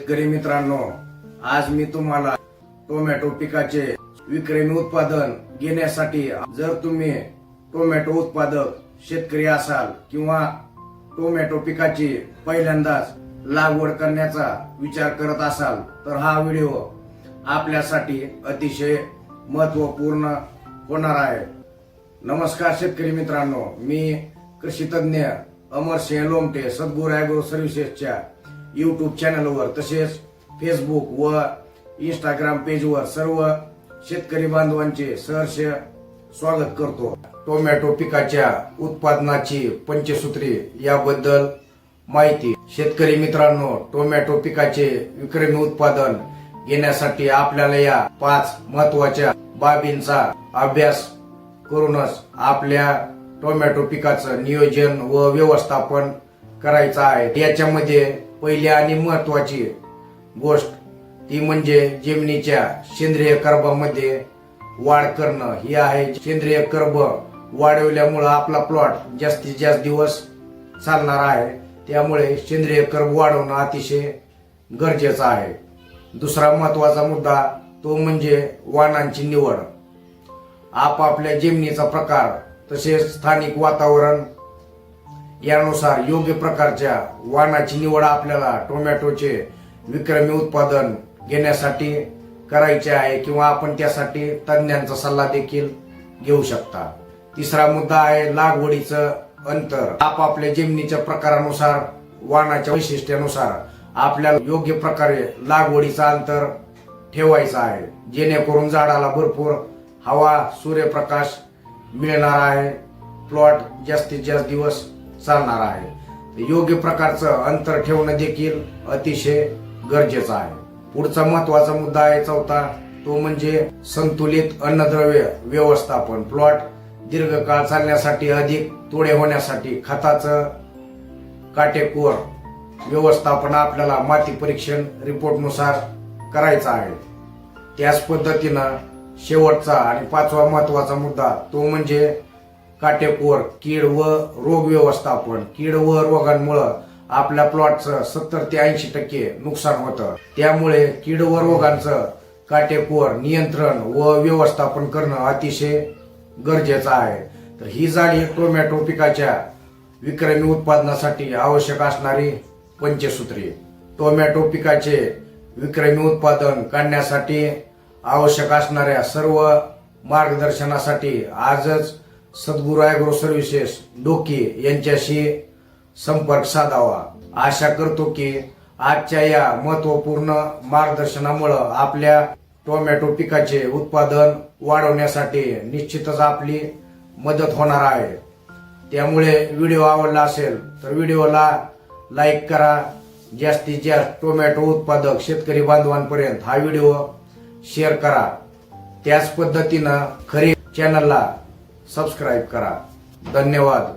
शेतकरी मित्रांनो, आज मी तुम्हाला टोमॅटो पिकाचे विक्रमी उत्पादन घेण्यासाठी, जर तुम्ही टोमॅटो उत्पादक शेतकरी असाल किंवा टोमॅटो पिकाची पहिल्यांदाच लागवड करण्याचा विचार करत असाल तर हा व्हिडिओ आपल्यासाठी अतिशय महत्त्वपूर्ण होणार आहे। नमस्कार शेतकरी मित्रांनो, मी कृषी तज्ञ अमरसिंह लोमटे सद्गुरू ॲग्रो सर्व्हिसेसच्या यूट्यूब चॅनलवर तसेच फेसबुक व इंस्टाग्राम पेजवर सर्व शेतकरी बांधवांचे सहर्ष स्वागत करतो। टोमॅटो पिकाच्या उत्पादनाची पंचसूत्री याबद्दल माहिती। शेतकरी मित्रांनो, टोमॅटो पिकाचे विक्रमी उत्पादन घेण्यासाठी आपल्याला या 5 महत्त्वाच्या बाबींचा अभ्यास करूनच आपल्या टोमॅटो पिकाचं नियोजन व व्यवस्थापन करायचं आहे। याच्यामध्ये पहिली आणि महत्त्वाची गोष्ट ती म्हणजे जमिनीच्या सेंद्रिय कर्बामध्ये वाढ करणं ही आहे। सेंद्रिय कर्ब वाढवल्यामुळे आपला प्लॉट जास्तीत जास्त दिवस चालणार आहे, त्यामुळे सेंद्रिय कर्ब वाढवणं अतिशय गरजेचं आहे। दुसरा महत्त्वाचा मुद्दा तो म्हणजे वाणांची निवड। आपापल्या जमिनीचा प्रकार तसेच स्थानिक वातावरण यानुसार योग्य प्रकारच्या वाणाची निवड आपल्याला टोमॅटोचे विक्रमी उत्पादन घेण्यासाठी करायचे आहे किंवा आपण त्यासाठी तज्ञांचा सल्ला देखील घेऊ शकता। तिसरा मुद्दा आहे लागवडीचं अंतर। आपापल्या जमिनीच्या प्रकारानुसार वाणाच्या वैशिष्ट्यानुसार आपल्याला योग्य प्रकारे लागवडीचं अंतर ठेवायचं आहे, जेणेकरून झाडाला भरपूर हवा सूर्यप्रकाश मिळणार आहे, प्लॉट जास्तीत जास्त दिवस चालणार आहे। योग्य प्रकारचं अंतर ठेवणं देखील अतिशय गरजेचं आहे। पुढचा महत्त्वाचा मुद्दा आहे चौथा, तो म्हणजे संतुलित अन्नद्रव्य व्यवस्थापन। प्लॉट दीर्घकाळ चालण्यासाठी, अधिक तोडे होण्यासाठी खताचं काटेकोर व्यवस्थापन आपल्याला माती परीक्षण रिपोर्टनुसार करायचं आहे। त्याच पद्धतीनं शेवटचा आणि 5वा महत्त्वाचा मुद्दा तो म्हणजे काटेकोर कीड व रोग व्यवस्थापन। कीड व रोगांमुळे आपल्या प्लॉटचं 70 ते 80% नुकसान होतं, त्यामुळे कीड व रोगांचं काटेकोर नियंत्रण व व्यवस्थापन करणं अतिशय गरजेचं आहे। तर ही झाली टोमॅटो पिकाच्या विक्रमी उत्पादनासाठी आवश्यक असणारी पंचसूत्री। टोमॅटो पिकाचे विक्रमी उत्पादन काढण्यासाठी आवश्यक असणाऱ्या सर्व मार्गदर्शनासाठी आजच सद्गुरू ॲग्रो सर्व्हिसेस डोकी यांच्याशी संपर्क साधावा। आशा करतो की आजच्या या महत्त्वपूर्ण मार्गदर्शनामुळे आपल्या टोमॅटो पिकाचे उत्पादन वाढवण्यासाठी निश्चितच आपली मदत होणार आहे। त्यामुळे व्हिडिओ आवडला असेल तर व्हिडिओला लाईक करा, जास्तीत जास्त टोमॅटो उत्पादक शेतकरी बांधवांपर्यंत हा व्हिडिओ शेअर करा। त्याच पद्धतीनं खरीप चॅनलला सबस्क्राईब करा। धन्यवाद।